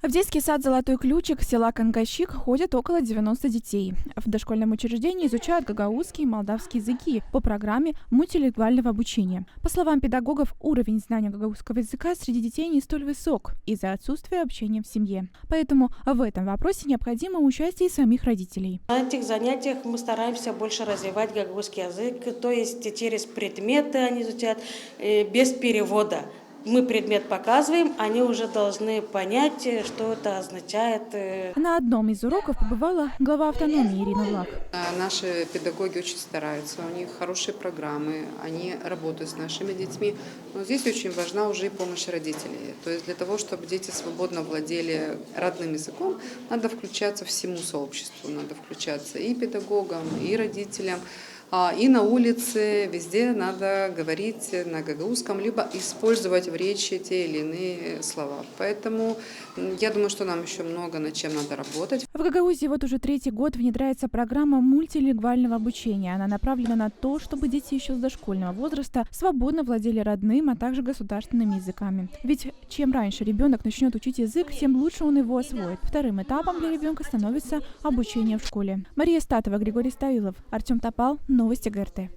В детский сад «Золотой ключик» села Кангайщик ходят около 90 детей. В дошкольном учреждении изучают гагаузский и молдавский языки по программе мультилингвального обучения. По словам педагогов, уровень знания гагаузского языка среди детей не столь высок из-за отсутствия общения в семье. Поэтому в этом вопросе необходимо участие самих родителей. На этих занятиях мы стараемся больше развивать гагаузский язык, то есть через предметы они изучают без перевода. Мы предмет показываем, они уже должны понять, что это означает. На одном из уроков побывала глава автономии Ирина Влах. Наши педагоги очень стараются, у них хорошие программы, они работают с нашими детьми. Но здесь очень важна уже и помощь родителей. То есть для того, чтобы дети свободно владели родным языком, надо включаться всему сообществу, надо включаться и педагогам, и родителям. И на улице, везде надо говорить на гагаузском, либо использовать в речи те или иные слова. Поэтому я думаю, что нам еще много над чем надо работать. В Гагаузе вот уже 3-й год внедряется программа мультилингвального обучения. Она направлена на то, чтобы дети еще с дошкольного возраста свободно владели родным, а также государственными языками. Ведь чем раньше ребенок начнет учить язык, тем лучше он его освоит. Вторым этапом для ребенка становится обучение в школе. Мария Статова, Григорий Ставилов, Артем Топал. Новости ГРТ.